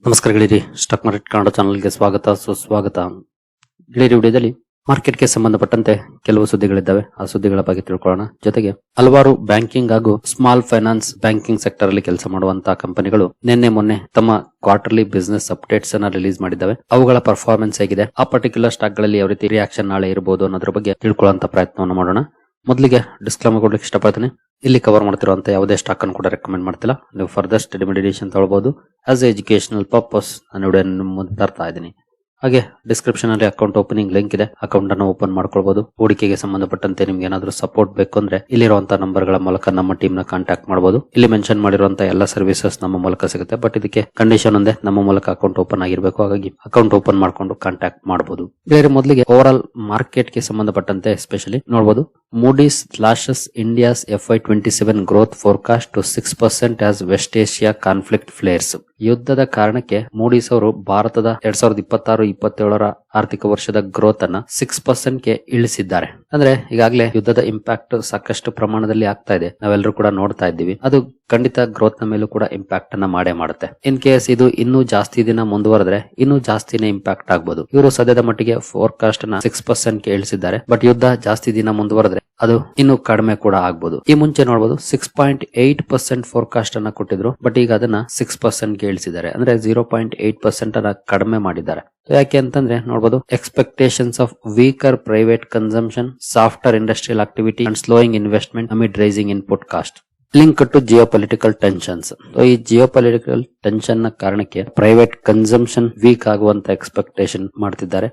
ನಮಸ್ಕಾರ ಗೆಳೆಯರಿ, stock market Kannada ಚಾನಲ್ಗೆ ಸ್ವಾಗತ ಸುಸ್ವಾಗತ. ಗೆಳೆಯರಿ, ವಿಡಿಯೋದಲ್ಲಿ ಮಾರ್ಕೆಟ್ಗೆ ಸಂಬಂಧಪಟ್ಟಂತೆ ಕೆಲವು ಸುದ್ದಿಗಳಿದ್ದಾವೆ. ಆ ಸುದ್ದಿಗಳ ಬಗ್ಗೆ ತಿಳ್ಕೊಳ್ಳೋಣ. ಜೊತೆಗೆ ಹಲವಾರು ಬ್ಯಾಂಕಿಂಗ್ ಹಾಗೂ ಸ್ಮಾಲ್ ಫೈನಾನ್ಸ್ ಬ್ಯಾಂಕಿಂಗ್ ಸೆಕ್ಟರ್ ಅಲ್ಲಿ ಕೆಲಸ ಮಾಡುವಂತಹ ಕಂಪನಿಗಳು ಮೊನ್ನೆ ತಮ್ಮ ಕ್ವಾರ್ಟರ್ಲಿ ಬಿಸಿನೆಸ್ ಅಪ್ಡೇಟ್ಸ್ ಅನ್ನ ರಿಲೀಸ್ ಮಾಡಿದ್ದಾವೆ. ಅವುಗಳ ಪರ್ಫಾರ್ಮೆನ್ಸ್ ಹೇಗಿದೆ, ಆ ಪರ್ಟಿಕ್ಯುಲರ್ ಸ್ಟಾಕ್ ಗಳಲ್ಲಿ ಯಾವ ರೀತಿ ರಿಯಾಕ್ಷನ್ ನಾಳೆ ಇರಬಹುದು ಅನ್ನೋದ್ರ ಬಗ್ಗೆ ತಿಳ್ಕೊಳ್ಳುವಂತ ಪ್ರಯತ್ನವನ್ನು ಮಾಡೋಣ. ಮೊದಲಿಗೆ ಡಿಸ್ಕ್ಲೇಮರ್ ಕೊಡ್ಲಿಕ್ಕೆ ಇಷ್ಟಪಡ್ತೀನಿ. ಇಲ್ಲಿ ಕವರ್ ಮಾಡ್ತಿರುವಂತ ಯಾವುದೇ ಸ್ಟಾಕ್ ಅನ್ನು ಕೂಡ ರೆಕಮೆಂಡ್ ಮಾಡ್ತಿಲ್ಲ. ನೀವು ಫರ್ದರ್ ಸ್ಟಡಿ ಮೆಡಿಟೇಷನ್ ತಗೊಳ್ಬಹುದು. ಆಸ್ ಎಜುಕೇಶನಲ್ ಪರ್ಪಸ್ ನಾನು ವಿಡಿಯೋ ಮುಂದೆ ತರ್ತಾ ಇದ್ದೀನಿ. ಹಾಗೆ ಡಿಸ್ಕ್ರಿಪ್ಷನ್ ಅಲ್ಲಿ ಅಕೌಂಟ್ ಓಪನಿಂಗ್ ಲಿಂಕ್ ಇದೆ, ಅಕೌಂಟ್ ಅನ್ನು ಓಪನ್ ಮಾಡ್ಕೊಳ್ಬಹುದು. ಹೂಡಿಕೆಗೆ ಸಂಬಂಧಪಟ್ಟಂತೆ ನಿಮ್ಗೆ ಏನಾದ್ರೂ ಸಪೋರ್ಟ್ ಬೇಕು ಅಂದ್ರೆ ಇಲ್ಲಿರುವಂತಹ ನಂಬರ್ ಗಳ ಮೂಲಕ ನಮ್ಮ ಟೀಮ್ ನ ಕಾಂಟ್ಯಾಕ್ಟ್ ಮಾಡಬಹುದು. ಇಲ್ಲಿ ಮೆನ್ಷನ್ ಮಾಡಿರುವಂತಹ ಎಲ್ಲ ಸರ್ವಿಸಸ್ ನಮ್ಮ ಮೂಲಕ ಸಿಗುತ್ತೆ. ಬಟ್ ಇದಕ್ಕೆ ಕಂಡೀಷನ್ ಒಂದೇ, ನಮ್ಮ ಮೂಲಕ ಅಕೌಂಟ್ ಓಪನ್ ಆಗಿರಬೇಕು. ಹಾಗಾಗಿ ಅಕೌಂಟ್ ಓಪನ್ ಮಾಡ್ಕೊಂಡು ಕಾಂಟ್ಯಾಕ್ಟ್ ಮಾಡಬಹುದು. ಬೇರೆ ಮೊದಲಿಗೆ ಓವರ್ ಆಲ್ ಮಾರ್ಕೆಟ್ ಗೆ ಸಂಬಂಧಪಟ್ಟಂತೆ ಎಸ್ಪೆಷಲಿ ನೋಡಬಹುದು. Moody's slashes India's FY27 growth forecast to 6% as west Asia conflict flares. ಯುದ್ಧದ ಕಾರಣಕ್ಕೆ ಮೂಡೀಸ್ ಅವರು ಭಾರತದ 2026-27 ಆರ್ಥಿಕ ವರ್ಷದ ಗ್ರೋತ್ ಅನ್ನ 6% ಗೆ ಇಳಿಸಿದ್ದಾರೆ. ಅಂದ್ರೆ ಈಗಾಗಲೇ ಯುದ್ಧದ ಇಂಪ್ಯಾಕ್ಟ್ ಸಾಕಷ್ಟು ಪ್ರಮಾಣದಲ್ಲಿ ಆಗ್ತಾ ಇದೆ, ನಾವೆಲ್ಲರೂ ಕೂಡ ನೋಡ್ತಾ ಇದ್ದೀವಿ. ಅದು ಖಂಡಿತ ಗ್ರೋತ್ ನ ಮೇಲೂ ಕೂಡ ಇಂಪ್ಯಾಕ್ಟ್ ಅನ್ನ ಮಾಡೇ ಮಾಡುತ್ತೆ. ಇನ್ ಕೇಸ್ ಇದು ಇನ್ನೂ ಜಾಸ್ತಿ ದಿನ ಮುಂದುವರೆದ್ರೆ ಇನ್ನೂ ಜಾಸ್ತಿನೇ ಇಂಪ್ಯಾಕ್ಟ್ ಆಗ್ಬಹುದು. ಇವರು ಸದ್ಯದ ಮಟ್ಟಿಗೆ ಫೋರ್ಕಾಸ್ಟ್ ನ 6% ಗೆ ಇಳಿಸಿದ್ದಾರೆ. ಬಟ್ ಯುದ್ಧ ಜಾಸ್ತಿ ದಿನ ಮುಂದುವರೆದ್ರೆ ಅದು ಇನ್ನು ಕಡಿಮೆ ಕೂಡ ಆಗ್ಬಹುದು. ಈ ಮುಂಚೆ ನೋಡಬಹುದು 6.8% ಫೋರ್ಕಾಸ್ಟ್ ಅನ್ನ ಕೊಟ್ಟಿದ್ರು, ಬಟ್ ಈಗ ಅದನ್ನ 6% ಗೆ ಇಳಿಸಿದ್ದಾರೆ. ಅಂದ್ರೆ 0.8% ಅನ್ನ ಕಡಿಮೆ ಮಾಡಿದ್ದಾರೆ. ಯಾಕೆ ಅಂತಂದ್ರೆ ನೋಡಬಹುದು, expectations of weaker private consumption, softer industrial activity and slowing investment amid rising input cost link to geopolitical tensions. ಈ ಜಿಯೋಪೊಲಿಟಿಕಲ್ ಟೆನ್ಷನ್ ನ ಕಾರಣಕ್ಕೆ ಪ್ರೈವೇಟ್ ಕನ್ಸಂಪ್ಷನ್ ವೀಕ್ ಆಗುವಂತ ಎಕ್ಸ್ಪೆಕ್ಟೇಷನ್ ಮಾಡ್ತಿದ್ದಾರೆ.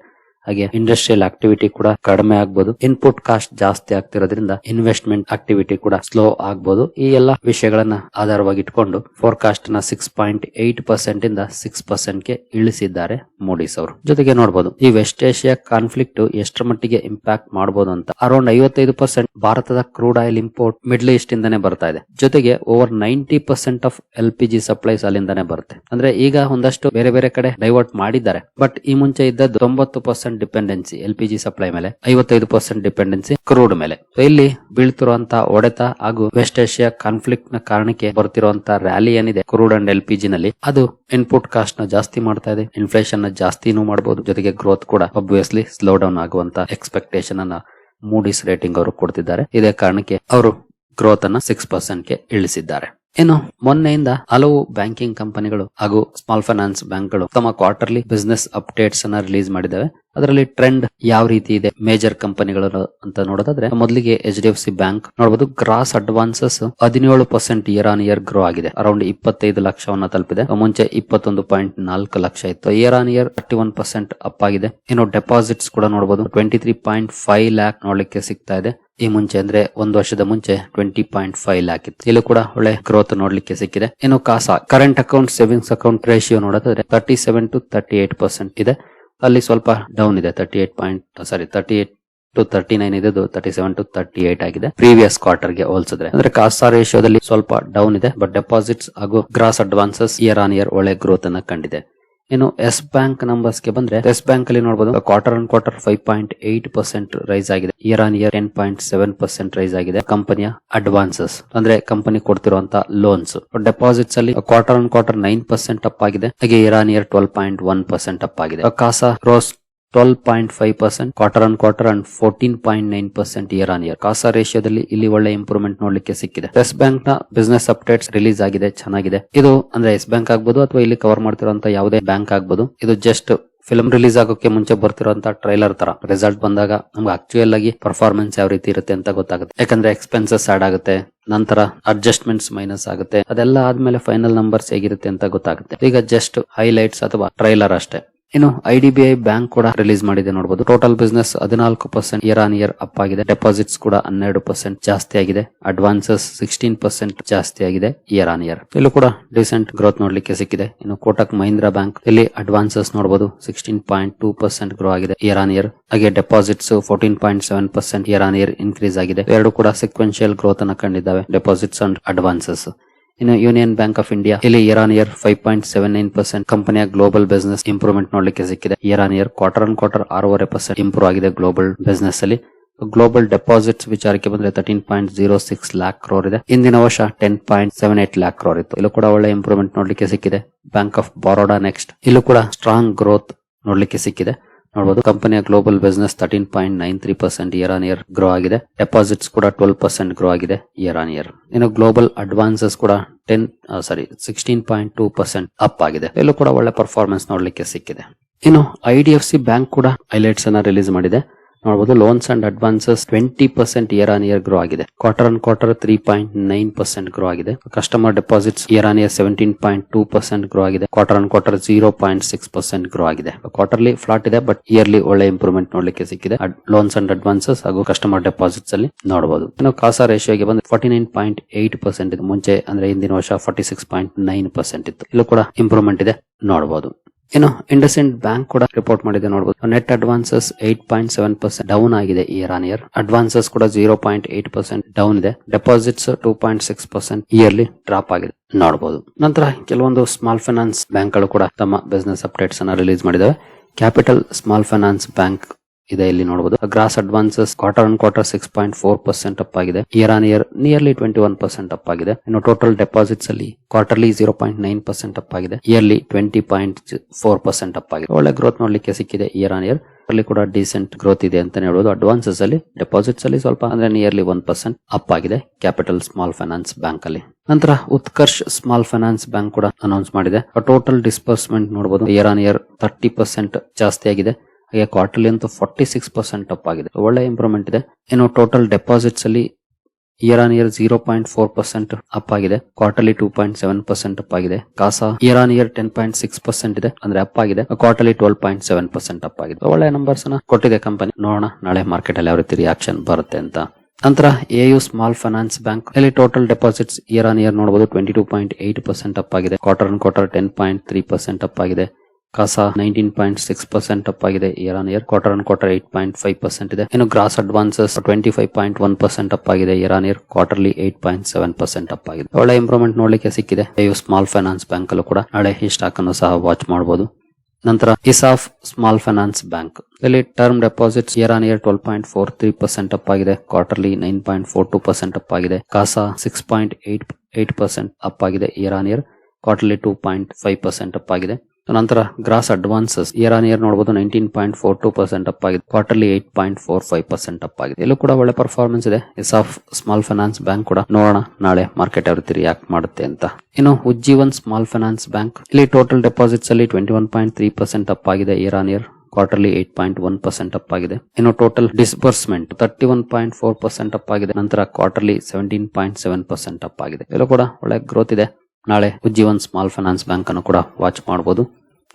ಹಾಗೆ ಇಂಡಸ್ಟ್ರಿಯಲ್ ಆಕ್ಟಿವಿಟಿ ಕೂಡ ಕಡಿಮೆ ಆಗ್ಬಹುದು. ಇನ್ಪುಟ್ ಕಾಸ್ಟ್ ಜಾಸ್ತಿ ಆಗ್ತಿರೋದ್ರಿಂದ ಇನ್ವೆಸ್ಟ್ಮೆಂಟ್ ಆಕ್ಟಿವಿಟಿ ಕೂಡ ಸ್ಲೋ ಆಗ್ಬಹುದು. ಈ ಎಲ್ಲಾ ವಿಷಯಗಳನ್ನ ಆಧಾರವಾಗಿ ಇಟ್ಕೊಂಡು ಫೋರ್ಕಾಸ್ಟ್ ನ 6.8% ಇಂದ 6% ಗೆ ಇಳಿಸಿದ್ದಾರೆ ಮೋಡೀಸ್ ಅವರು. ಜೊತೆಗೆ ನೋಡಬಹುದು, ಈ ವೆಸ್ಟ್ ಏಷ್ಯಾ ಕಾನ್ಫ್ಲಿಕ್ಟ್ ಎಷ್ಟರ ಮಟ್ಟಿಗೆ ಇಂಪ್ಯಾಕ್ಟ್ ಮಾಡಬಹುದು ಅಂತ. ಅರೌಂಡ್ 55% ಭಾರತದ crude oil import middle East ಇಂದಾನೆ ಬರ್ತಾ ಇದೆ. ಜೊತೆಗೆ ಓವರ್ 90% ಆಫ್ LPG ಸಪ್ಲೈಸ್ ಅಲ್ಲಿಂದಾನೆ ಬರುತ್ತೆ. ಅಂದ್ರೆ ಈಗ ಒಂದಷ್ಟು ಬೇರೆ ಬೇರೆ ಕಡೆ ಡೈವರ್ಟ್ ಮಾಡಿದ್ದಾರೆ. ಬಟ್ ಈ ಮುಂಚೆ ಇದ್ದದ್ದು 90% ಡಿಪೆಂಡೆನ್ಸಿ LPG ಸಪ್ಲೈ ಮೇಲೆ, 55% ಡಿಪೆಂಡೆನ್ಸಿ ಕ್ರೂಡ್ ಮೇಲೆ. ಇಲ್ಲಿ ಬೀಳ್ತಿರುವಂತಹ ಹೊಡೆತ ಹಾಗೂ ವೆಸ್ಟ್ ಏಷ್ಯಾ ಕಾನ್ಫ್ಲಿಕ್ಟ್ ನ ಕಾರಣಕ್ಕೆ ಬರ್ತಿರುವಂತಹ ರ್ಯಾಲಿ ಏನಿದೆ ಕ್ರೂಡ್ ಅಂಡ್ LPG ನಲ್ಲಿ, ಅದು ಇನ್ಪುಟ್ ಕಾಸ್ಟ್ ನ ಜಾಸ್ತಿ ಮಾಡ್ತಾ ಇದೆ. ಇನ್ಫ್ಲೇಷನ್ ನ ಜಾಸ್ತಿನೂ ಮಾಡಬಹುದು. ಜೊತೆಗೆ ಗ್ರೋತ್ ಕೂಡ ಆಬ್ವಿಯಸ್ಲಿ ಸ್ಲೋ ಡೌನ್ ಆಗುವಂತ ಎಕ್ಸ್ಪೆಕ್ಟೇಷನ್ ಅನ್ನ ಮೂಡೀಸ್ ರೇಟಿಂಗ್ ಅವರು ಕೊಡ್ತಿದ್ದಾರೆ. ಇದೇ ಕಾರಣಕ್ಕೆ ಅವರು ಗ್ರೋತ್ ಅನ್ನ 6% ಗೆ ಇಳಿಸಿದ್ದಾರೆ. ಇನ್ನು ಮೊನ್ನೆಯಿಂದ ಹಲವು ಬ್ಯಾಂಕಿಂಗ್ ಕಂಪನಿಗಳು ಹಾಗೂ ಸ್ಮಾಲ್ ಫೈನಾನ್ಸ್ ಬ್ಯಾಂಕ್ಗಳು ತಮ್ಮ ಕ್ವಾರ್ಟರ್ಲಿ ಬಿಸಿನೆಸ್ ಅಪ್ಡೇಟ್ಸ್ ಅನ್ನ ರಿಲೀಸ್ ಮಾಡಿದ್ದಾವೆ. ಅದರಲ್ಲಿ ಟ್ರೆಂಡ್ ಯಾವ ರೀತಿ ಇದೆ ಮೇಜರ್ ಕಂಪನಿಗಳು ಅಂತ ನೋಡೋದಾದ್ರೆ, ಮೊದಲಿಗೆ HDFC ಬ್ಯಾಂಕ್ ನೋಡಬಹುದು, gross advances 17% year on year grow ಆಗಿದೆ. ಅರೌಂಡ್ 25 ಲಕ್ಷವನ್ನ ತಲುಪಿದೆ. ಮುಂಚೆ 21.4 ಲಕ್ಷ ಇತ್ತು. ಇಯರ್ ಆನ್ ಇಯರ್ 31% ಅಪ್ ಆಗಿದೆ. ಇನ್ನು ಡೆಪಾಸಿಟ್ಸ್ ಕೂಡ ನೋಡಬಹುದು, 23.5 ಲ್ಯಾಕ್ ನೋಡ್ಲಿಕ್ಕೆ ಸಿಗ್ತಾ ಇದೆ. ಈ ಮುಂಚೆ ಅಂದ್ರೆ ಒಂದು ವರ್ಷದ ಮುಂಚೆ 20.5 ಲ್ಯಾಕ್ ಇತ್ತು. ಇಲ್ಲೂ ಕೂಡ ಒಳ್ಳೆ ಗ್ರೋತ್ ನೋಡ್ಲಿಕ್ಕೆ ಸಿಕ್ಕಿದೆ. ಇನ್ನು CASA current account savings account ratio ನೋಡೋದಾದ್ರೆ 37 to 38% ಇದೆ. ಅಲ್ಲಿ ಸ್ವಲ್ಪ ಡೌನ್ ಇದೆ. 38 to 39 ಇದೆ, 37 to 38 ಆಗಿದೆ ಪ್ರೀವಿಯಸ್ ಕ್ವಾರ್ಟರ್ ಗೆ ಹೋಲಿಸಿದ್ರೆ. ಅಂದ್ರೆ ಕಾಸಾ ರೇಷಿಯೋದಲ್ಲಿ ಸ್ವಲ್ಪ ಡೌನ್ ಇದೆ. ಬಟ್ ಡೆಪಾಸಿಟ್ಸ್ ಹಾಗೂ gross advances year on year ಒಳ್ಳೆ ಗ್ರೋತ್ ಅನ್ನ ಕಂಡಿದೆ. ಇನ್ನು ಎಸ್ ಬ್ಯಾಂಕ್ ನಂಬರ್ಸ್ ಗೆ ಬಂದ್ರೆ, ಎಸ್ ಬ್ಯಾಂಕ್ ಅಲ್ಲಿ ನೋಡಬಹುದು ಕ್ವಾರ್ಟರ್ ಆನ್ ಕ್ವಾರ್ಟರ್ 5.8% ರೈಸ್ ಆಗಿದೆ. ಇಯರ್ ಆನ್ ಇಯರ್ 10.7% ರೈಸ್ ಆಗಿದೆ. ಕಂಪನಿಯ ಅಡ್ವಾನ್ಸಸ್ ಅಂದ್ರೆ ಕಂಪನಿ ಕೊಡ್ತಿರುವಂತಹ ಲೋನ್ಸ್. ಡೆಪಾಸಿಟ್ಸ್ ಅಲ್ಲಿ ಕ್ವಾರ್ಟರ್ ಆನ್ ಕ್ವಾರ್ಟರ್ 9% ಅಪ್ ಆಗಿದೆ. ಹಾಗೆ ಇಯರ್ ಆನ್ ಇಯರ್ 12.1% ಅಪ್ ಆಗಿದೆ. CASA rose 12.5% quarter on quarter and 14.9% year on year. CASA ರೇಷಿಯೋದಲ್ಲಿ ಇಲ್ಲಿ ಒಳ್ಳೆ ಇಂಪ್ರೂವ್ಮೆಂಟ್ ನೋಡ್ಲಿಕ್ಕೆ ಸಿಕ್ಕಿದೆ. ಎಸ್ ಬ್ಯಾಂಕ್ ನ ಬಿಸಿನೆಸ್ ಅಪ್ಡೇಟ್ಸ್ ರಿಲೀಸ್ ಆಗಿದೆ, ಚೆನ್ನಾಗಿದೆ. ಇದು ಅಂದ್ರೆ ಎಸ್ ಬ್ಯಾಂಕ್ ಆಗ್ಬಹುದು ಅಥವಾ ಇಲ್ಲಿ ಕವರ್ ಮಾಡ್ತಿರುವಂತ ಯಾವುದೇ ಬ್ಯಾಂಕ್ ಆಗ್ಬಹುದು. ಇದು ಜಸ್ಟ್ ಫಿಲ್ಮ್ ರಿಲೀಸ್ ಆಗೋಕೆ ಮುಂಚೆ ಬರ್ತಿರುವಂತ ಟ್ರೈಲರ್ ತರ. ರಿಸಲ್ಟ್ ಬಂದಾಗ ನಮ್ಗೆ ಆಕ್ಚುಯಲ್ ಆಗಿ ಪರ್ಫಾರ್ಮೆನ್ಸ್ ಯಾವ ರೀತಿ ಇರುತ್ತೆ ಅಂತ ಗೊತ್ತಾಗುತ್ತೆ. ಯಾಕಂದ್ರೆ ಎಕ್ಸ್ಪೆನ್ಸಸ್ ಆಡ್ ಆಗುತ್ತೆ, ನಂತರ ಅಡ್ಜಸ್ಟ್ಮೆಂಟ್ಸ್ ಮೈನಸ್ ಆಗುತ್ತೆ. ಅದೆಲ್ಲ ಆದ್ಮೇಲೆ ಫೈನಲ್ ನಂಬರ್ಸ್ ಹೇಗಿರುತ್ತೆ ಅಂತ ಗೊತ್ತಾಗುತ್ತೆ. ಈಗ ಜಸ್ಟ್ ಹೈಲೈಟ್ಸ್ ಅಥವಾ ಟ್ರೈಲರ್ ಅಷ್ಟೇ. ಇನ್ನು IDBI ಬ್ಯಾಂಕ್ ಕೂಡ ರಿಲೀಸ್ ಮಾಡಿದೆ ನೋಡಬಹುದು. Total business 14% year on year up ಆಗಿದೆ. ಡೆಪಾಸಿಟ್ಸ್ ಕೂಡ 12% ಜಾಸ್ತಿ ಆಗಿದೆ. ಅಡ್ವಾನ್ಸಸ್ 16% ಜಾಸ್ತಿ ಆಗಿದೆ ಇಯರ್ ಆನ್ ಇಯರ್. ಇಲ್ಲೂ ಕೂಡ ಡಿಸೆಂಟ್ ಗ್ರೋತ್ ನೋಡ್ಲಿಕ್ಕೆ ಸಿಕ್ಕಿದೆ. ಇನ್ನು ಕೋಟಕ್ ಮಹೀಂದ್ರಾ ಬ್ಯಾಂಕ್ ಇಲ್ಲಿ ಅಡ್ವಾನ್ಸಸ್ ನೋಡಬಹುದು 16.2% ಗ್ರೋ ಆಗಿದೆ ಇಯರ್ ಆನ್ ಇಯರ್. ಹಾಗೆ deposits 14.7% year on year increase ಆಗಿದೆ. ಎರಡು ಕೂಡ ಸಿಕ್ವೆನ್ಶಿಯಲ್ ಗ್ರೋತ್ ಅನ್ನ ಕಂಡಿದ್ದಾವೆ, ಡೆಪಾಸಿಟ್ಸ್ ಅಂಡ್ ಅಡ್ವಾನ್ಸಸ್. ಇನ್ನು ಯೂನಿಯನ್ ಬ್ಯಾಂಕ್ ಆಫ್ ಇಂಡಿಯಾ ಇಲ್ಲಿ ಇಯರ್ ಆನ್ ಇಯರ್ 5.79% ಕಂಪನಿಯ ಗ್ಲೋಬಲ್ ಬಿಸಿನೆಸ್ ಇಂಪ್ರೂವ್ಮೆಂಟ್ ನೋಡ್ಲಿಕ್ಕೆ ಸಿಕ್ಕಿದೆ. Year on year quarter on quarter 6.5% improve ಆಗಿದೆ ಗ್ಲೋಬಲ್ ಬಿಸಿನೆಸ್ ಅಲ್ಲಿ. ಗ್ಲೋಬಲ್ ಡೆಪಾಸಿಟ್ಸ್ ವಿಚಾರಕ್ಕೆ ಬಂದ್ರೆ 13.06 ಲ್ಯಾಕ್ ಕ್ರೋರ್ ಇದೆ. ಇಂದಿನ ವರ್ಷ 10.78 ಲ್ಯಾಕ್ ಕ್ರೋರ್ ಇತ್ತು. ಇಲ್ಲೂ ಕೂಡ ಒಳ್ಳೆ ಇಂಪ್ರೂವ್ಮೆಂಟ್ ನೋಡ್ಲಿಕ್ಕೆ ಸಿಕ್ಕಿದೆ. ಬ್ಯಾಂಕ್ ಆಫ್ ಬರೋಡಾ ನೆಕ್ಸ್ಟ್, ಇಲ್ಲೂ ಕೂಡ ಸ್ಟ್ರಾಂಗ್ ಗ್ರೋತ್ ನೋಡ್ಲಿಕ್ಕೆ ಸಿಕ್ಕಿದೆ. ನೋಡಬಹುದು ಕಂಪನಿಯ global business 13.93% year on year grow ಆಗಿದೆ. ಡೆಪಾಸಿಟ್ಸ್ ಕೂಡ 12% ಗ್ರೋ ಆಗಿದೆ ಇಯರ್ ಆನ್ ಇಯರ್. ಇನ್ನು ಗ್ಲೋಬಲ್ ಅಡ್ವಾನ್ಸಸ್ ಕೂಡ 16.2% ಅಪ್ ಆಗಿದೆ. ಇಲ್ಲೂ ಕೂಡ ಒಳ್ಳೆ ಪರ್ಫಾರ್ಮೆನ್ಸ್ ನೋಡ್ಲಿಕ್ಕೆ ಸಿಕ್ಕಿದೆ. ಇನ್ನು IDFC ಬ್ಯಾಂಕ್ ಕೂಡ ಹೈಲೈಟ್ಸ್ ಅನ್ನ ರಿಲೀಸ್ ಮಾಡಿದೆ. ನೋಡಬಹುದು loans and advances 20% year on year grow ಆಗಿದೆ. ಕ್ವಾರ್ಟರ್ ಆನ್ ಕ್ವಾರ್ಟರ್ 3.9% ಗ್ರೋ ಆಗಿದೆ. Customer deposits year on year 17.2% grow ಆಗಿದೆ. ಕ್ವಾರ್ಟರ್ ಆನ್ ಕ್ವಾರ್ಟರ್ 0.6% ಗ್ರೋ ಆಗಿದೆ. ಕ್ವಾರ್ಟರ್ಲಿ ಫ್ಲಾಟ್ ಇದೆ, ಬಟ್ ಇಯರ್ಲಿ ಒಳ್ಳೆ ಇಂಪ್ರೂವ್ಮೆಂಟ್ ನೋಡ್ಲಿಕ್ಕೆ ಸಿಕ್ಕಿದೆ. ಲೋನ್ಸ್ ಅಂಡ್ ಅಡ್ವಾನ್ಸಸ್ ಹಾಗೂ ಕಸ್ಟಮರ್ ಡೆಪಾಸಿಟ್ಸ್ ಅಲ್ಲಿ ನೋಡಬಹುದು. ಇನ್ನು ಕಾಸಾ ರೇಷಿಯೋಗೆ ಬಂದು 49.8% ಇದೆ. ಮುಂಚೆ ಅಂದ್ರೆ ಹಿಂದಿನ ವರ್ಷ 46.9% ಇತ್ತು. ಇಲ್ಲೂ ಕೂಡ ಇಂಪ್ರೂವ್ಮೆಂಟ್ ಇದೆ ನೋಡಬಹುದು. ಇನ್ನು ಇಂಡಸ್ಇಂಡ್ ಬ್ಯಾಂಕ್ ಕೂಡ ರಿಪೋರ್ಟ್ ಮಾಡಿದೆ ನೋಡಬಹುದು. ನೆಟ್ ಅಡ್ವಾನ್ಸಸ್ 8.7% ಡೌನ್ ಆಗಿದೆ ಇಯರ್ ಆನ್ ಇಯರ್. ಅಡ್ವಾನ್ಸಸ್ ಕೂಡ 0.8% ಡೌನ್ ಇದೆ. ಡೆಪಾಸಿಟ್ಸ್ 2.6% ಇಯರ್ಲಿ ಡ್ರಾಪ್ ಆಗಿದೆ ನೋಡಬಹುದು. ನಂತರ ಕೆಲವೊಂದು ಸ್ಮಾಲ್ ಫೈನಾನ್ಸ್ ಬ್ಯಾಂಕ್ ಗಳು ಕೂಡ ತಮ್ಮ ಬಿಸಿನೆಸ್ ಅಪ್ಡೇಟ್ಸ್ ಅನ್ನ ರಿಲೀಸ್ ಮಾಡಿದಾವೆ. ಕ್ಯಾಪಿಟಲ್ ಸ್ಮಾಲ್ ಫೈನಾನ್ಸ್ ಬ್ಯಾಂಕ್ ಇದೆ ಇಲ್ಲಿ ನೋಡಬಹುದು. Gross advances quarter on quarter 6.4% up ಆಗಿದೆ. Year on year nearly 21% up ಆಗಿದೆ. ಇನ್ನು ಟೋಟಲ್ ಡೆಪಾಸಿಟ್ಸ್ ಅಲ್ಲಿ ಕ್ವಾರ್ಟರ್ಲಿ 0.9% ಅಪ್ ಆಗಿದೆ. ಇಯರ್ಲಿ 20.4% ಅಪ್ ಆಗಿದೆ. ಒಳ್ಳೆ ಗ್ರೋತ್ ನೋಡ್ಲಿಕ್ಕೆ ಸಿಕ್ಕಿದೆ ಇಯರ್ ಆನ್ ಇಯರ್. ಅಲ್ಲಿ ಕೂಡ ಡೀಸೆಂಟ್ ಗ್ರೋತ್ ಇದೆ ಅಂತ ಹೇಳ್ಬೋದು. ಅಡ್ವಾನ್ಸಸ್ ಅಲ್ಲಿ, ಡೆಪಾಸಿಟ್ಸ್ ಅಲ್ಲಿ ಸ್ವಲ್ಪ ಅಂದ್ರೆ ನಿಯರ್ಲಿ 1% ಅಪ್ ಆಗಿದೆ ಕ್ಯಾಪಿಟಲ್ ಸ್ಮಾಲ್ ಫೈನಾನ್ಸ್ ಬ್ಯಾಂಕ್ ಅಲ್ಲಿ. ನಂತರ ಉತ್ಕರ್ಷ್ ಸ್ಮಾಲ್ ಫೈನಾನ್ಸ್ ಬ್ಯಾಂಕ್ ಕೂಡ ಅನೌನ್ಸ್ ಮಾಡಿದೆ. ಟೋಟಲ್ ಡಿಸ್ಬರ್ಸ್ಮೆಂಟ್ ನೋಡಬಹುದು ಇಯರ್ ಆನ್ ಇಯರ್ 30% ಜಾಸ್ತಿ ಆಗಿದೆ. ಹಾಗೆ ಕ್ವಾರ್ಟರ್ಲಿ ಅಂತೂ 46% ಅಪ್ ಆಗಿದೆ. ಒಳ್ಳೆ ಇಂಪ್ರೂವ್ಮೆಂಟ್ ಇದೆ. ಇನ್ನು ಟೋಟಲ್ ಡೆಪಾಸಿಟ್ಸ್ ಅಲ್ಲಿ ಇಯರ್ ಆನ್ ಇಯರ್ 0.4% ಅಪ್ ಆಗಿದೆ. ಕ್ವಾರ್ಟರ್ಲಿ 2.7% ಅಪ್ ಆಗಿದೆ. ಕಾಸಾ ಇಯರ್ ಆನ್ ಇಯರ್ 10.6% ಇದೆ, ಅಂದ್ರೆ ಅಪ್ ಆಗಿದೆ. ಕ್ವಾರ್ಟರ್ಲಿ 12.7% ಅಪ್ ಆಗಿದೆ. ಒಳ್ಳೆ ನಂಬರ್ಸ್ ನ ಕೊಟ್ಟಿದೆ ಕಂಪನಿ. ನೋಡೋಣ ನಾಳೆ ಮಾರ್ಕೆಟ್ ಅಲ್ಲಿ ಯಾವ ರೀತಿ ರಿಯಾಕ್ಷನ್ ಬರುತ್ತೆ ಅಂತ. ನಂತರ AU ಸ್ಮಾಲ್ ಫೈನಾನ್ಸ್ ಬ್ಯಾಂಕ್ ಇಲ್ಲಿ total deposits year on year ನೋಡಬಹುದು 22.8% ಅಪ್ ಆಗಿದೆ. ಕ್ವಾರ್ಟರ್ ಆನ್ ಕ್ವಾರ್ಟರ್ 10.3% ಅಪ್ ಆಗಿದೆ. ಕಾಸಾ 19.6% ಅಪ್ ಆಗಿದೆ year on year. Quarter on quarter 8.5% ಇದೆ. ಇನ್ನು ಗ್ರಾಸ್ ಅಡ್ವಾನ್ಸಸ್ 25.1% ಅಪ್ ಆಗಿದೆ year on year. Quarterly 8.7% up ಆಗಿದೆ. ಒಳ್ಳೆ ಇಂಪ್ರೂವ್ಮೆಂಟ್ ನೋಡ್ಲಿಕ್ಕೆ ಸಿಕ್ಕಿದೆ AU ಸ್ಮಾಲ್ ಫೈನಾನ್ಸ್ ಬ್ಯಾಂಕ್ ಅಲ್ಲೂ ಕೂಡ. ನಾಳೆ ಈ ಸ್ಟಾಕ್ ಅನ್ನು ಸಹ ವಾಚ್ ಮಾಡಬಹುದು. ನಂತರ ಇಸಾಫ್ ಸ್ಮಾಲ್ ಫೈನಾನ್ಸ್ ಬ್ಯಾಂಕ್ ಇಲ್ಲಿ term deposits year on year 12.43% up ಆಗಿದೆ. ಕ್ವಾರ್ಟರ್ಲಿ 9.42% ಅಪ್ ಆಗಿದೆ. ಕಾಸಾ 6.88% ಅಪ್ ಆಗಿದೆ year on year. Quarterly 2.5% up ಆಗಿದೆ. ನಂತರ gross advances year on year ನೋಡಬಹುದು 19.42% ಅಪ್ ಆಗಿದೆ. ಕ್ವಾರ್ಟರ್ಲಿ 8.45% ಅಪ್ ಆಗಿದೆ. ಇಲ್ಲೂ ಕೂಡ ಒಳ್ಳೆ ಪರ್ಫಾರ್ಮೆನ್ಸ್ ಇದೆ ಇಸಾಫ್ ಸ್ಮಾಲ್ ಫೈನಾನ್ಸ್ ಬ್ಯಾಂಕ್ ಕೂಡ. ನೋಡೋಣ ನಾಳೆ ಮಾರ್ಕೆಟ್ ಯಾವ ರೀತಿ ರಿಯಾಕ್ಟ್ ಮಾಡುತ್ತೆ ಅಂತ. ಇನ್ನು ಉಜ್ಜೀವನ್ ಸ್ಮಾಲ್ ಫೈನಾನ್ಸ್ ಬ್ಯಾಂಕ್ ಇಲ್ಲಿ ಟೋಟಲ್ ಡೆಪಾಸಿಟ್ಸ್ ಅಲ್ಲಿ 21.3% ಅಪ್ ಆಗಿದೆ year on year. Quarterly 8.1% up ಆಗಿದೆ. ಇನ್ನು ಟೋಟಲ್ ಡಿಸ್ಬರ್ಸ್ಮೆಂಟ್ 31.4% ಅಪ್ ಆಗಿದೆ. ನಂತರ ಕ್ವಾರ್ಟರ್ಲಿ 17.7% ಅಪ್ ಆಗಿದೆ. ಇಲ್ಲೂ ಕೂಡ ಒಳ್ಳೆ ಗ್ರೋತ್ ಇದೆ. ನಾಳೆ ಉಜ್ಜೀವನ್ ಸ್ಮಾಲ್ ಫೈನಾನ್ಸ್ ಬ್ಯಾಂಕ್ ಅನ್ನು ಕೂಡ ವಾಚ್ ಮಾಡಬಹುದು.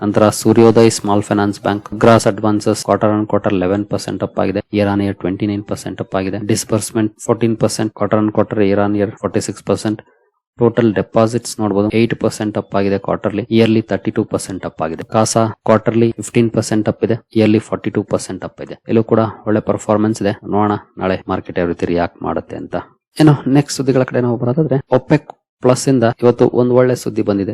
ನಂತರ Suryoday small finance bank gross advances quarter on quarter 11% up ಆಗಿದೆ. ಇಯರ್ ಆನ್ ಇಯರ್ 29% ಅಪ್ ಆಗಿದೆ. Disbursement 14%. Quarter on quarter year on year 46%. Total deposits ನೋಡಬಹುದು 8% ಅಪ್ ಆಗಿದೆ ಕ್ವಾರ್ಟರ್ಲಿ. ಇಯರ್ಲಿ 32% ಅಪ್ ಆಗಿದೆ. ಕಾಸಾ ಕ್ವಾರ್ಟರ್ಲಿ 15% ಅಪ್ ಇದೆ. ಇಯರ್ಲಿ 42% ಅಪ್ ಇದೆ. ಇಲ್ಲೂ ಕೂಡ ಒಳ್ಳೆ ಪರ್ಫಾರ್ಮೆನ್ಸ್ ಇದೆ. ನೋಡೋಣ ನಾಳೆ ಮಾರ್ಕೆಟ್ ಯಾವ ರೀತಿ ರಿಯಾಕ್ಟ್ ಮಾಡುತ್ತೆ ಅಂತ. ಇನ್ನು ನೆಕ್ಸ್ಟ್ ಸುದ್ದಿಗಳ ಕಡೆ ನಾವು ಬರೋದಾದ್ರೆ ಒಪೆಕ್ ಪ್ಲಸ್ ಇಂದ ಇವತ್ತು ಒಂದು ಒಳ್ಳೆ ಸುದ್ದಿ ಬಂದಿದೆ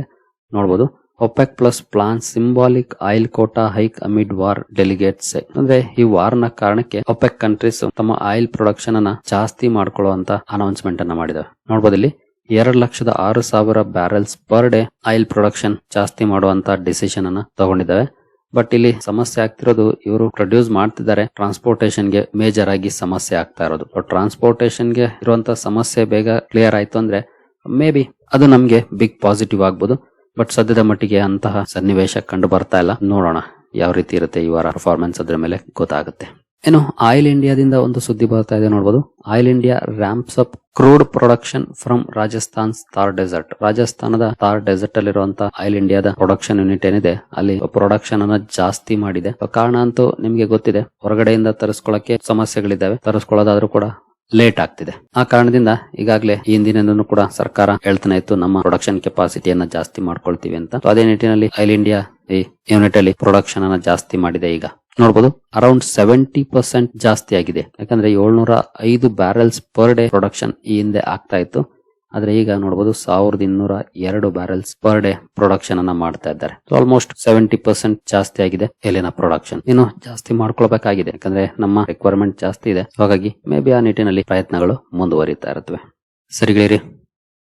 ನೋಡಬಹುದು. OPEC plus plan symbolic oil quota hike amid war delegates. ಅಂದ್ರೆ ಈ ವಾರ್ ನ ಕಾರಣಕ್ಕೆ ಒಪೆಕ್ ಕಂಟ್ರೀಸ್ ತಮ್ಮ ಆಯಿಲ್ ಪ್ರೊಡಕ್ಷನ್ ಅನ್ನ ಜಾಸ್ತಿ ಮಾಡ್ಕೊಳ್ಳುವಂತ ಅನೌನ್ಸ್ಮೆಂಟ್ ಅನ್ನ ಮಾಡಿದಾವೆ. ನೋಡಬಹುದು ಇಲ್ಲಿ 2,06,000 barrels per day oil production ಜಾಸ್ತಿ ಮಾಡುವಂತ ಡಿಸಿಷನ್ ಅನ್ನ ತಗೊಂಡಿದ್ದಾವೆ. ಬಟ್ ಇಲ್ಲಿ ಸಮಸ್ಯೆ ಆಗ್ತಿರೋದು ಇವರು ಪ್ರೊಡ್ಯೂಸ್ ಮಾಡ್ತಿದ್ದಾರೆ, ಟ್ರಾನ್ಸ್ಪೋರ್ಟೇಷನ್ ಗೆ ಮೇಜರ್ ಆಗಿ ಸಮಸ್ಯೆ ಆಗ್ತಾ ಇರೋದು. ಟ್ರಾನ್ಸ್ಪೋರ್ಟೇಷನ್ ಗೆ ಇರುವಂತ ಸಮಸ್ಯೆ ಬೇಗ ಕ್ಲಿಯರ್ ಆಯ್ತು ಅಂದ್ರೆ ಮೇ ಬಿ ಅದು ನಮ್ಗೆ ಬಿಗ್ ಪಾಸಿಟಿವ್ ಆಗ್ಬೋದು. ಬಟ್ ಸದ್ಯದ ಮಟ್ಟಿಗೆ ಅಂತಹ ಸನ್ನಿವೇಶ ಕಂಡು ಬರ್ತಾ ಇಲ್ಲ. ನೋಡೋಣ ಯಾವ ರೀತಿ ಇರುತ್ತೆ ಈ ವಾರ ಪರ್ಫಾರ್ಮೆನ್ಸ್, ಅದ್ರ ಮೇಲೆ ಗೊತ್ತಾಗುತ್ತೆ. ಇನ್ನು ಆಯಿಲ್ ಇಂಡಿಯಾದಿಂದ ಒಂದು ಸುದ್ದಿ ಬರ್ತಾ ಇದೆ ನೋಡಬಹುದು. Oil India ramps up crude production from Rajasthan Thar desert. ರಾಜಸ್ಥಾನದ ಥಾರ್ ಡೆಸರ್ಟ್ ಅಲ್ಲಿರುವಂತಹ ಆಯಿಲ್ ಇಂಡಿಯಾದ ಪ್ರೊಡಕ್ಷನ್ ಯೂನಿಟ್ ಏನಿದೆ ಅಲ್ಲಿ ಪ್ರೊಡಕ್ಷನ್ ಅನ್ನ ಜಾಸ್ತಿ ಮಾಡಿದೆ. ಕಾರಣ ಅಂತೂ ನಿಮ್ಗೆ ಗೊತ್ತಿದೆ, ಹೊರಗಡೆಯಿಂದ ತರಿಸ್ಕೊಳ್ಳಕ್ಕೆ ಸಮಸ್ಯೆಗಳಿದ್ದಾವೆ. ತರಿಸ್ಕೊಳ್ಳೋದಾದ್ರೂ ಕೂಡ ಲೇಟ್ ಆಗ್ತಿದೆ. ಆ ಕಾರಣದಿಂದ ಈಗಾಗಲೇ ಈ ಹಿಂದಿನಿಂದನೂ ಕೂಡ ಸರ್ಕಾರ ಹೇಳ್ತಾನೆ ಇತ್ತು ನಮ್ಮ ಪ್ರೊಡಕ್ಷನ್ ಕೆಪಾಸಿಟಿಯನ್ನ ಜಾಸ್ತಿ ಮಾಡ್ಕೊಳ್ತೀವಿ ಅಂತ. ಅದೇ ನಿಟ್ಟಿನಲ್ಲಿ ಆಯಿಲ್ ಇಂಡಿಯಾ ಈ ಯೂನಿಟ್ ಅಲ್ಲಿ ಪ್ರೊಡಕ್ಷನ್ ಅನ್ನ ಜಾಸ್ತಿ ಮಾಡಿದೆ. ಈಗ ನೋಡಬಹುದು ಅರೌಂಡ್ 70% ಜಾಸ್ತಿ ಆಗಿದೆ. ಯಾಕಂದ್ರೆ 705 ಬ್ಯಾರೆಲ್ಸ್ ಪರ್ ಡೇ ಪ್ರೊಡಕ್ಷನ್ ಈ ಹಿಂದೆ ಆಗ್ತಾ ಇತ್ತು. ಆದ್ರೆ ಈಗ ನೋಡಬಹುದು 1202 ಬ್ಯಾರೆಲ್ಸ್ ಪರ್ ಡೇ ಪ್ರೊಡಕ್ಷನ್ ಅನ್ನ ಮಾಡ್ತಾ ಇದ್ದಾರೆ. ಆಲ್ಮೋಸ್ಟ್ 70% ಜಾಸ್ತಿ ಆಗಿದೆ ಎಲ್ಲಿನ ಪ್ರೊಡಕ್ಷನ್. ಇನ್ನು ಜಾಸ್ತಿ ಮಾಡ್ಕೊಳ್ಬೇಕಾಗಿದೆ, ಯಾಕಂದ್ರೆ ನಮ್ಮ ರಿಕ್ವೈರ್ಮೆಂಟ್ ಜಾಸ್ತಿ ಇದೆ. ಹಾಗಾಗಿ ಮೇ ಬಿ ಆ ನಿಟ್ಟಿನಲ್ಲಿ ಪ್ರಯತ್ನಗಳು ಮುಂದುವರಿತಾ ಇರುತ್ತವೆ. ಸರಿಗಳಿರಿ,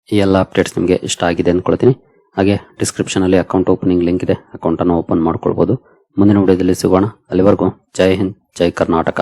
ಈ ಎಲ್ಲ ಅಪ್ಡೇಟ್ಸ್ ನಿಮಗೆ ಇಷ್ಟ ಆಗಿದೆ ಅನ್ಕೊಳ್ತೀನಿ. ಹಾಗೆ ಡಿಸ್ಕ್ರಿಪ್ಷನ್ ಅಲ್ಲಿ ಅಕೌಂಟ್ ಓಪನಿಂಗ್ ಲಿಂಕ್ ಇದೆ, ಅಕೌಂಟ್ ಅನ್ನು ಓಪನ್ ಮಾಡ್ಕೊಳ್ಬಹುದು. ಮುಂದಿನ ವಿಡಿಯೋದಲ್ಲಿ ಸಿಗೋಣ. ಅಲ್ಲಿವರೆಗೂ ಜೈ ಹಿಂದ್, ಜೈ ಕರ್ನಾಟಕ.